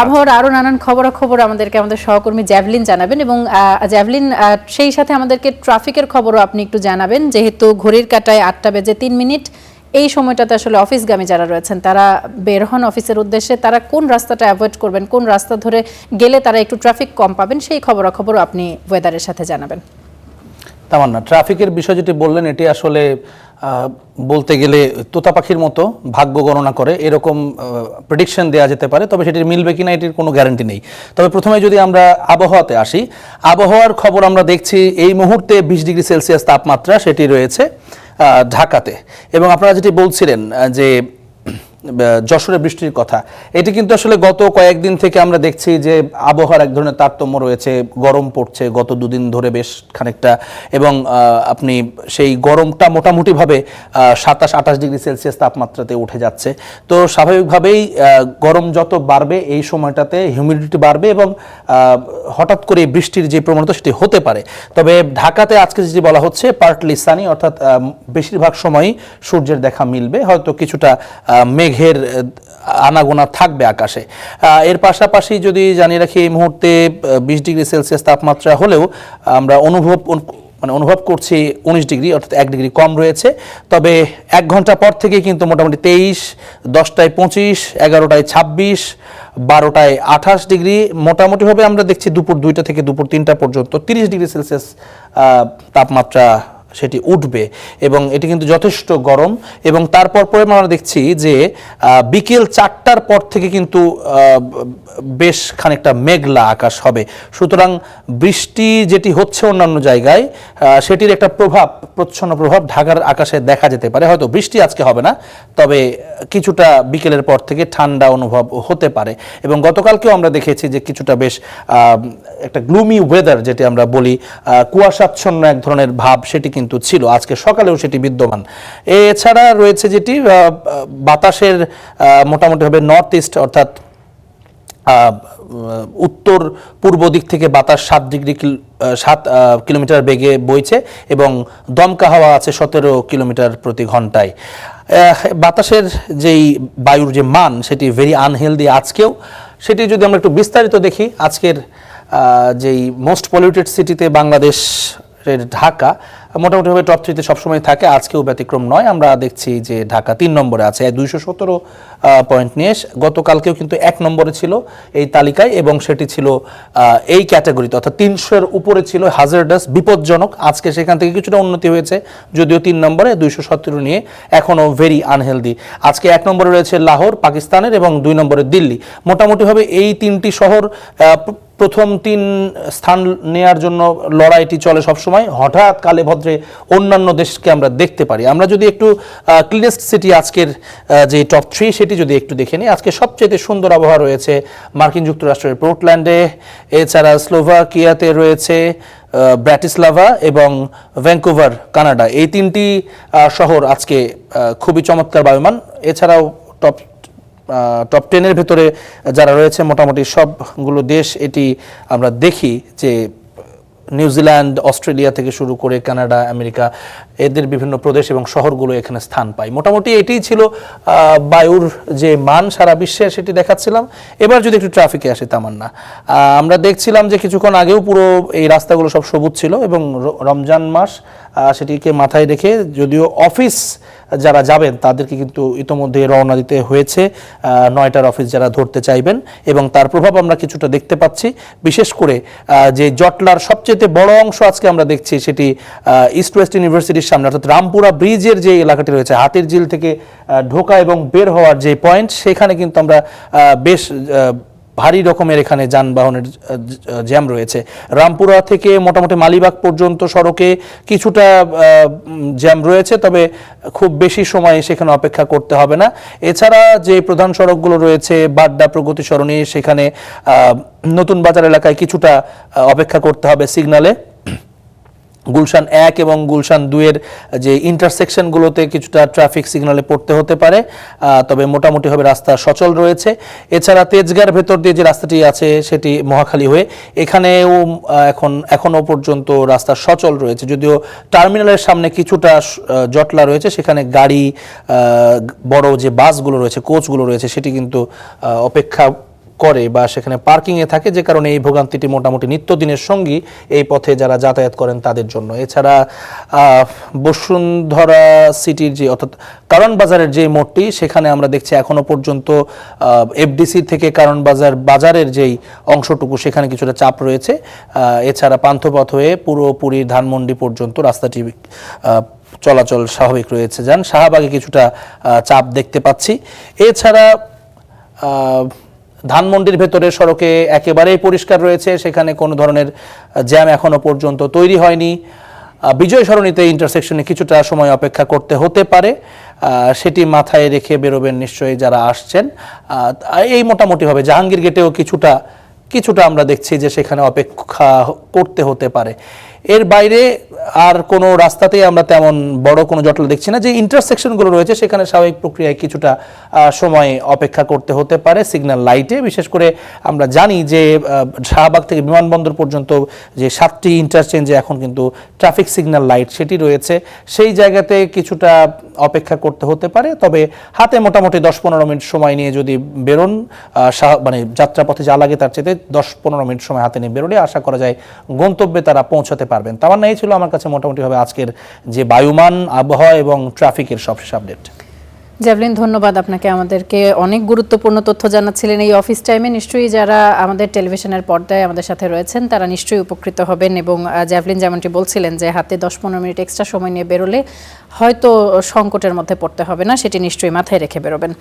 আবহাওয়ার আরো নানান খবরাখবর আমাদেরকে আমাদের সহকর্মী জ্যাভলিন জানাবেন, এবং জ্যাভলিন সেই সাথে আমাদেরকে ট্রাফিকের খবরও আপনি একটু জানাবেন, যেহেতু ঘড়ির কাঁটায় 8:03। এই সময়টাতে আসলে অফিসগামী যারা রয়েছেন তারা বের হন অফিসের উদ্দেশ্যে, তারা কোন রাস্তাটা অ্যাভয়েড করবেন, কোন রাস্তা ধরে গেলে তারা একটু ট্রাফিক কম পাবেন, সেই খবরাখবরও আপনি ওয়েদারের সাথে জানাবেন। তামান্না, ট্রাফিকের বিষয় যেটি বললেন এটি আসলে বলতে গেলে তোতা পাখির মতো ভাগ্য গণনা করে এরকম প্রেডিকশন দেওয়া যেতে পারে, তবে সেটি মিলবে কিনা এটির কোনো গ্যারান্টি নেই। তবে প্রথমে যদি আমরা আবহাওয়াতে আসি, আবহাওয়ার খবর আমরা দেখছি এই মুহূর্তে 20°C তাপমাত্রা সেটি রয়েছে ঢাকাতে। এবং আপনারা যেটি বলছিলেন যে যশোরে বৃষ্টির কথা, এটি কিন্তু আসলে গত কয়েকদিন থেকে আমরা দেখছি যে আবহাওয়ার এক ধরনের তারতম্য রয়েছে, গরম পড়ছে গত দুদিন ধরে বেশ খানিকটা, এবং আপনি সেই গরমটা মোটামুটিভাবে 27-28°C তাপমাত্রাতে উঠে যাচ্ছে। তো স্বাভাবিকভাবেই গরম যত বাড়বে এই সময়টাতে হিউমিডিটি বাড়বে এবং হঠাৎ করে বৃষ্টির যে প্রবণতা সেটি হতে পারে। তবে ঢাকাতে আজকে যেটি বলা হচ্ছে পার্টলি সানি, অর্থাৎ বেশিরভাগ সময়ই সূর্যের দেখা মিলবে, হয়তো কিছুটা মেঘের আনাগোনা থাকবে আকাশে। এর পাশাপাশি যদি জানিয়ে রাখি এই মুহূর্তে 20°C তাপমাত্রা হলেও আমরা অনুভব করছি 19°, অর্থাৎ 1° কম রয়েছে। তবে 1 ঘন্টা পর থেকে কিন্তু মোটামুটি 23, 10টায় 25, 11টায় 26, 12টায় 28°, মোটামুটিভাবে আমরা দেখছি দুপুর 2টা থেকে দুপুর 3টা পর্যন্ত 30°C তাপমাত্রা সেটি উঠবে, এবং এটি কিন্তু যথেষ্ট গরম। এবং তারপর পরে আমরা দেখছি যে বিকেল 4টার পর থেকে কিন্তু বেশ খানিকটা মেঘলা আকাশ হবে। সুতরাং বৃষ্টি যেটি হচ্ছে অন্যান্য জায়গায় সেটির একটা প্রচ্ছন্ন প্রভাব ঢাকার আকাশে দেখা যেতে পারে। হয়তো বৃষ্টি আজকে হবে না, তবে কিছুটা বিকেলের পর থেকে ঠান্ডা অনুভব হতে পারে। এবং গতকালকেও আমরা দেখেছি যে কিছুটা বেশ একটা গ্লুমি ওয়েদার যেটি আমরা বলি, কুয়াশাচ্ছন্ন এক ধরনের ভাব সেটি কিন্তু ছিল, আজকে সকালেও সেটি বিদ্যমান। এছাড়া রয়েছে যেটি বাতাসের মোটামুটিভাবে নর্থ ইস্ট, অর্থাৎ উত্তর পূর্ব দিক থেকে বাতাস 7 কিলোমিটার বেগে বইছে, এবং দমকা হাওয়া আছে 17 কিলোমিটার প্রতি ঘন্টায়। বাতাসের যেই বায়ুর যে মান সেটি ভেরি আনহেলদি আজকেও। সেটি যদি আমরা একটু বিস্তারিত দেখি, আজকের যেই মোস্ট পলিউটেড সিটিতে বাংলাদেশের ঢাকা মোটামুটিভাবে টপ 3-তে সবসময় থাকে, আজকেও ব্যতিক্রম নয়। আমরা দেখছি যে ঢাকা 3 নম্বরে আছে 217 পয়েন্ট নিয়ে। গতকালকেও কিন্তু 1 নম্বরে ছিল এই তালিকায়, এবং সেটি ছিল এই ক্যাটাগরিতে, অর্থাৎ 300-এর উপরে ছিল, হাজারডাস, বিপজ্জনক। আজকে সেখান থেকে কিছুটা উন্নতি হয়েছে, যদিও 3 নম্বরে 217 নিয়ে এখনও ভেরি আনহেলদি। আজকে 1 নম্বরে রয়েছে লাহোর পাকিস্তানের, এবং 2 নম্বরে দিল্লি। মোটামুটিভাবে এই 3টি শহর প্রথম 3 স্থান নেয়ার জন্য লড়াইটি চলে সবসময়। হঠাৎ কালে ভদ্রে অন্যান্য দেশকে আমরা দেখতে পারি। আমরা যদি একটু ক্লিনেস্ট সিটি আজকের যে টপ 3 সেটি যদি একটু দেখে নিই, আজকে সবচেয়ে সুন্দর আবহাওয়া রয়েছে মার্কিন যুক্তরাষ্ট্রের পোর্টল্যান্ডে, এছাড়া স্লোভাকিয়াতে রয়েছে ব্র্যাটিস্লাভা, এবং ভ্যাঙ্কুভার কানাডা। এই 3টি শহর আজকে খুবই চমৎকার বায়ুমান। এছাড়াও টপ 10-এর ভেতরে যারা রয়েছে মোটামুটি সবগুলো দেশ এটি আমরা দেখি যে নিউজিল্যান্ড, অস্ট্রেলিয়া থেকে শুরু করে কানাডা, আমেরিকা, এদের বিভিন্ন প্রদেশ এবং শহরগুলো এখানে স্থান পায়। মোটামুটি এটিই ছিল বায়ুর যে মান সারা বিশ্বে, সেটি দেখাচ্ছিলাম। এবার যদি একটু ট্রাফিকে আসে তামান্না, আমরা দেখছিলাম যে কিছুক্ষণ আগেও পুরো এই রাস্তাগুলো সব সবুজ ছিল, এবং রমজান মাস সেটিকে মাথায় রেখে যদিও অফিস যারা যাবেন তাদেরকে কিন্তু ইতোমধ্যে রওনা দিতে হয়েছে, 9টার অফিস যারা ধরতে চাইবেন, এবং তার প্রভাব আমরা কিছুটা দেখতে পাচ্ছি। বিশেষ করে যে জটলার সবচেয়ে বড় অংশ আজকে আমরা দেখছি সেটি ইস্ট ওয়েস্ট ইউনিভার্সিটির সামনে, অর্থাৎ রামপুরা ব্রিজের যে এলাকাটি রয়েছে, হাতির ঝিল থেকে ঢোকা এবং বের হওয়ার যে পয়েন্ট, সেখানে কিন্তু আমরা বেশ ভারী রকমের এখানে যানবাহনের জ্যাম রয়েছে। রামপুরা থেকে মোটামুটি মালিবাগ পর্যন্ত সড়কে কিছুটা জ্যাম রয়েছে, তবে খুব বেশি সময় সেখানে অপেক্ষা করতে হবে না। এছাড়া যে প্রধান সড়কগুলো রয়েছে, বাড্ডা, প্রগতি সরণি, সেখানে নতুন বাজার এলাকায় কিছুটা অপেক্ষা করতে হবে সিগনালে। গুলশান 1 এবং গুলশান 2-এর যে ইন্টারসেকশনগুলোতে কিছুটা ট্রাফিক সিগনালে পড়তে হতে পারে, তবে মোটামুটিভাবে রাস্তা সচল রয়েছে। এছাড়া তেজগাঁর ভেতর দিয়ে যে রাস্তাটি আছে সেটি মহাখালী হয়ে, এখানেও এখনও পর্যন্ত রাস্তা সচল রয়েছে, যদিও টার্মিনালের সামনে কিছুটা জটলা রয়েছে, সেখানে গাড়ি, বড় যে বাসগুলো রয়েছে, কোচগুলো রয়েছে, সেটি কিন্তু অপেক্ষা করে বা সেখানে পার্কিংয়ে থাকে, যে কারণে এই ভোগান্তিটি মোটামুটি নিত্যদিনের সঙ্গী এই পথে যারা যাতায়াত করেন তাদের জন্য। এছাড়া বসুন্ধরা সিটির যে অর্থাৎ কারণ বাজারের যে মোড়টি, সেখানে আমরা দেখছি এখনো পর্যন্ত এফডিসি থেকে কারণ বাজারের যেই অংশটুকু সেখানে কিছুটা চাপ রয়েছে। এছাড়া পান্থপথ হয়ে পুরোপুরি ধানমন্ডি পর্যন্ত রাস্তাটি চলাচল স্বাভাবিক রয়েছে। যান শাহবাগে কিছুটা চাপ দেখতে পাচ্ছি। এছাড়া ধানমন্ডির ভেতরে সড়কে একেবারেই পরিষ্কার রয়েছে, সেখানে কোনো ধরনের জ্যাম এখনো পর্যন্ত তৈরি হয়নি। বিজয় সরণিতে ইন্টারসেকশনে কিছুটা সময় অপেক্ষা করতে হতে পারে, সেটি মাথায় রেখে বেরোবেন নিশ্চয়ই যারা আসছেন। এই মোটামুটিভাবে জাহাঙ্গীর গেটেও কিছুটা আমরা দেখছি যে সেখানে অপেক্ষা করতে হতে পারে। এর বাইরে আর কোনো রাস্তাতেই আমরা তেমন বড় কোনো জটলা দেখছি না। যে ইন্টারসেকশনগুলো রয়েছে সেখানে স্বাভাবিক প্রক্রিয়ায় কিছুটা সময় অপেক্ষা করতে হতে পারে সিগন্যাল লাইটে। বিশেষ করে আমরা জানি যে শাহবাগ থেকে বিমানবন্দর পর্যন্ত যে 7টি ইন্টারচেঞ্জে এখন কিন্তু ট্রাফিক সিগন্যাল লাইট সেটি রয়েছে, সেই জায়গাতে কিছুটা অপেক্ষা করতে হতে পারে। তবে হাতে মোটামুটি 10-15 মিনিট সময় নিয়ে যদি বেরোন, মানে যাত্রাপথে যা লাগে তার চেয়ে 10-15 মিনিট সময় হাতে নিয়ে বেরোলে আশা করা যায় গন্তব্যে তারা পৌঁছাতে পারবেন। তার এই ছিল আমার কাছে মোটামুটিভাবে আজকের যে বায়ুমান, আবহাওয়া এবং ট্রাফিকের সবশেষ আপডেট। জ্যাভলিন, ধন্যবাদ আপনাকে, আমাদেরকে অনেক গুরুত্বপূর্ণ তথ্য জানাচ্ছিলেন এই অফিস টাইমে। নিশ্চয়ই যারা আমাদের টেলিভিশনের পর্দায় আমাদের সাথে রয়েছেন তারা নিশ্চয়ই উপকৃত হবেন। এবং জ্যাভলিন যেমনটি বলছিলেন যে হাতে 10-15 মিনিট এক্সট্রা সময় নিয়ে বেরোলে হয়তো সংকটের মধ্যে পড়তে হবে না, সেটি নিশ্চয়ই মাথায় রেখে বেরোবেন।